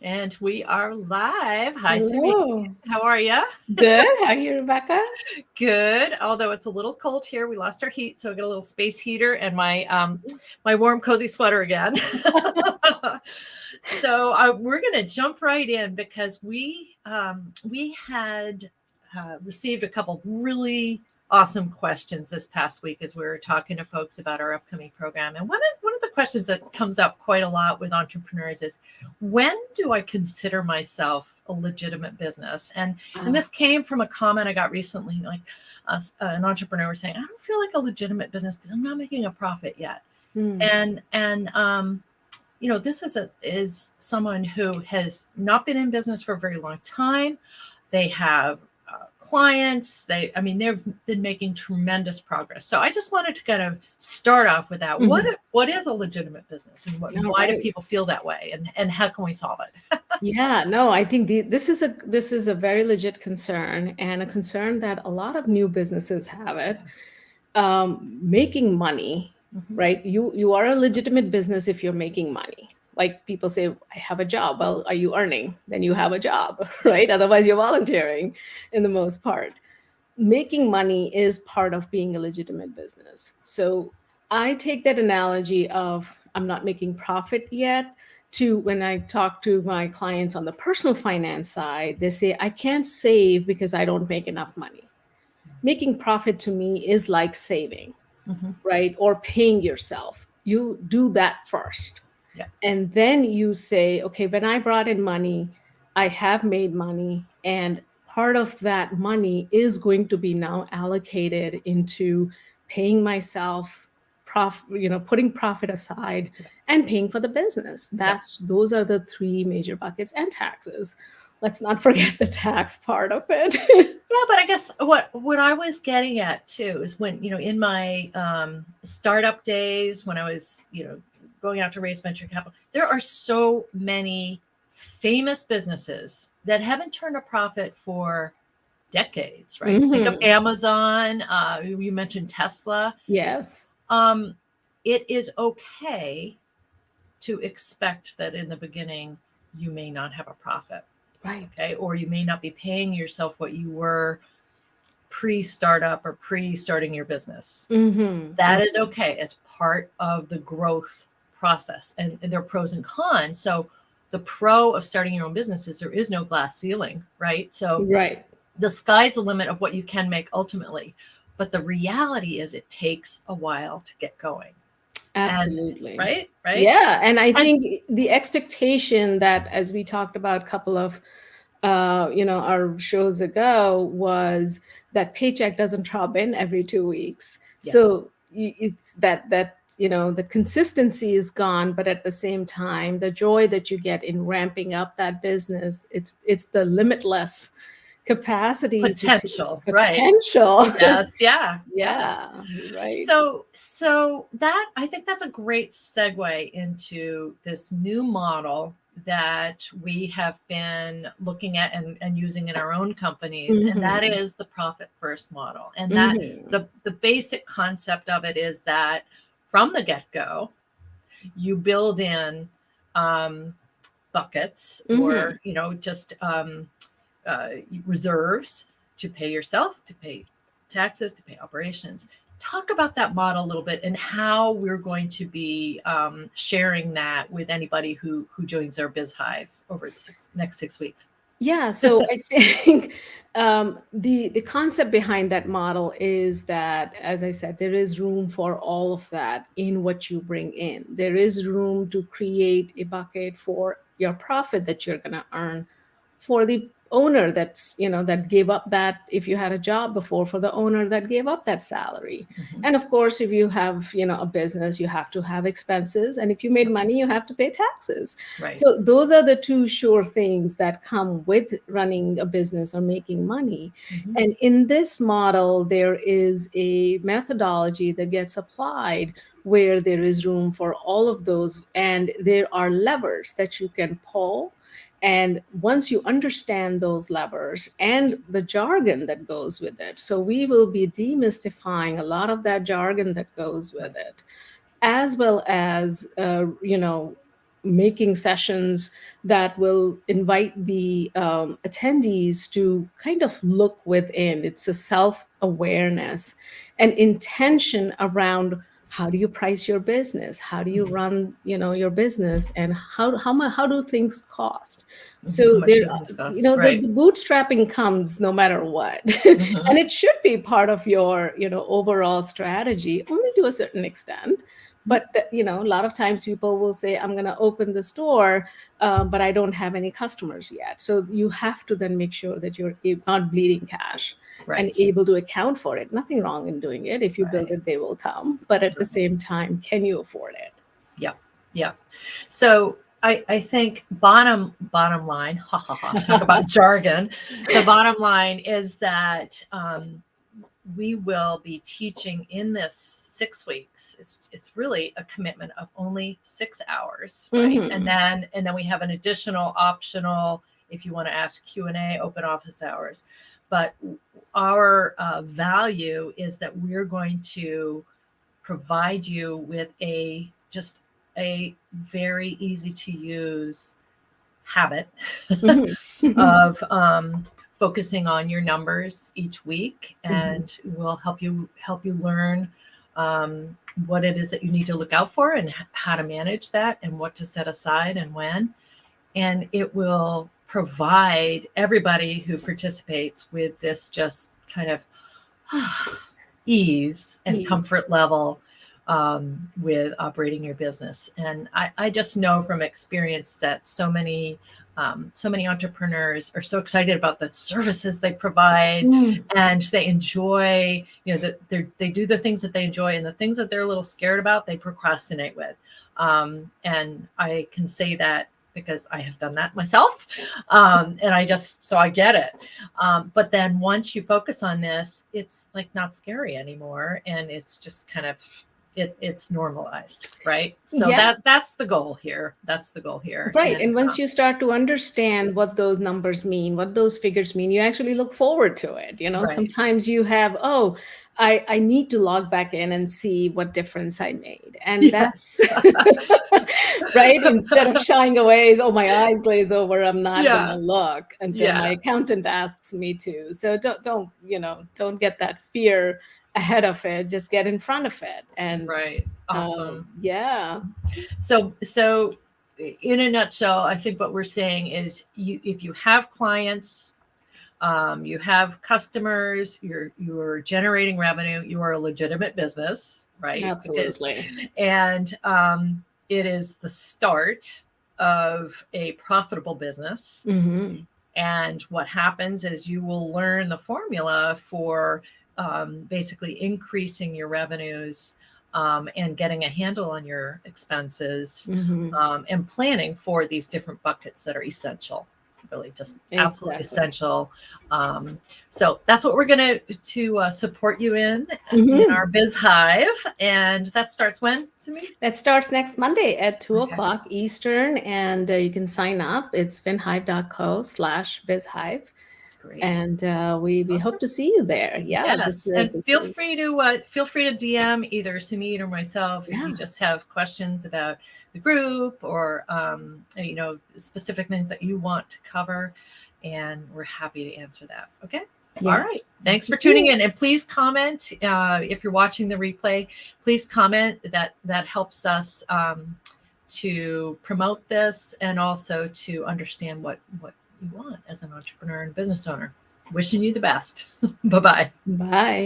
And we are live. Hi, Sumeit. Hello. How are you? Good. How are you, Rebecca? Good. Although it's a little cold here, we lost our heat, so I got a little space heater and my warm, cozy sweater again. So we're going to jump right in because we had received a couple really awesome questions this past week as we were talking to folks about our upcoming program. And one of the questions that comes up quite a lot with entrepreneurs is, when do I consider myself a legitimate business? And this came from a comment I got recently, like an entrepreneur was saying, I don't feel like a legitimate business because I'm not making a profit yet. And this is someone who has not been in business for a very long time. They have clients. They've been making tremendous progress. So I just wanted to kind of start off with that. What is a legitimate business, and why do people feel that way, and how can we solve it? Yeah, no, I think this is a very legit concern, and a concern that a lot of new businesses have it. Making money, right? You are a legitimate business if you're making money. Like people say, I have a job. Well, are you earning? Then you have a job, right? Otherwise, you're volunteering in the most part. Making money is part of being a legitimate business. So I take that analogy of I'm not making profit yet to when I talk to my clients on the personal finance side, they say, I can't save because I don't make enough money. Making profit to me is like saving, right? Or paying yourself. You do that first. Yeah. And then you say, okay, when I brought in money, I have made money, and part of that money is going to be now allocated into paying myself, putting profit aside and paying for the business. Those are the three major buckets, and taxes. Let's not forget the tax part of it. Yeah, but I guess what I was getting at too is when, in my startup days, when I was, going out to raise venture capital, there are so many famous businesses that haven't turned a profit for decades, right? Think of Amazon. You mentioned Tesla. Yes. It is okay to expect that in the beginning you may not have a profit. Right. Okay. Or you may not be paying yourself what you were pre-startup or pre-starting your business. That is okay. It's part of the growth process, and there are pros and cons. So the pro of starting your own business is there is no glass ceiling, right? So the sky's the limit of what you can make ultimately. But the reality is it takes a while to get going. Absolutely. Right? Yeah. And I think the expectation that, as we talked about a couple of our shows ago, was that paycheck doesn't drop in every 2 weeks. Yes. So it's that the consistency is gone, but at the same time, the joy that you get in ramping up that business, it's the limitless capacity potential, right? Yes. Yeah. Right. So that, I think that's a great segue into this new model that we have been looking at and using in our own companies, and that is the profit first model. And that the basic concept of it is that from the get-go, you build in buckets or just reserves to pay yourself, to pay taxes, to pay operations. Talk about that model a little bit and how we're going to be sharing that with anybody who joins our BizHive over the next 6 weeks. Yeah, so I think the concept behind that model is that, as I said, there is room for all of that in what you bring in. There is room to create a bucket for your profit that you're going to earn, for the owner that gave up that, if you had a job before, for the owner that gave up that salary. And of course, if you have a business, you have to have expenses, and if you made money, you have to pay taxes. Right. So those are the two sure things that come with running a business or making money. And in this model, there is a methodology that gets applied where there is room for all of those, and there are levers that you can pull. And once you understand those levers and the jargon that goes with it, so we will be demystifying a lot of that jargon that goes with it, as well as, making sessions that will invite the attendees to kind of look within. It's a self-awareness and intention around how do you price your business, how do you run, your business, and how do things cost. How So much there, do things cost? the bootstrapping comes no matter what. Mhm. And it should be part of your, overall strategy, only to a certain extent. But a lot of times people will say, I'm going to open the store, but I don't have any customers yet. So you have to then make sure that you're not bleeding cash and Right. able to account for it. Nothing wrong in doing it. If you build Right. it, they will come. But at the Right. same time, can you afford it? Yep. Yep. So I think bottom line, ha ha ha, talk about jargon. The bottom line is that we will be teaching in this 6 weeks. It's really a commitment of only 6 hours, right? Mhm. And then we have an additional optional if you want to ask Q&A, open office hours. But our value is that we're going to provide you with just a very easy to use habit Mhm. of focusing on your numbers each week, Mhm. and we'll help you learn what it is that you need to look out for and how to manage that and what to set aside and when. And it will provide everybody who participates with this just kind of ease and Ease. comfort level with operating your business. And I just know from experience that so many entrepreneurs are so excited about the services they provide, Mm. and they enjoy, they do the things that they enjoy, and the things that they're a little scared about, they procrastinate with. And I can say that because I have done that myself. And so I get it. But then once you focus on this, it's like not scary anymore. And it's just kind of, it's normalized, right? So Yeah. that's the goal here. That's the goal here. Right. And once you start to understand what those numbers mean, what those figures mean, you actually look forward to it. Right. Sometimes you have, I need to log back in and see what difference I made. And Yes. that's right. Instead of shying away, oh, my eyes glaze over, I'm not Yeah. gonna look until my accountant asks me to. So don't get that fear ahead of it. Just get in front of it. And Right. Awesome. yeah. So in a nutshell, I think what we're saying is if you have clients, you have customers, you're generating revenue, you are a legitimate business, right? Absolutely. And it is the start of a profitable business. Mm-hmm. And what happens is you will learn the formula for basically increasing your revenues and getting a handle on your expenses, Mm-hmm. and planning for these different buckets that are essential, really just absolutely essential. So that's what we're going to support you in our BizHive. And that starts when, Sumeit? That starts next Monday at 2:00 Eastern, and you can sign up. It's vinhive.co/bizhive. Great. And we hope to see you there. Yeah. Yes. And feel free to DM either Sumeit or myself if you just have questions about the group or specific things that you want to cover, and we're happy to answer that. Okay. All right. Thanks for tuning in, and please comment if you're watching the replay. Please comment. That helps us to promote this and also to understand what you want as an entrepreneur and business owner. Wishing you the best. Bye-bye. Bye.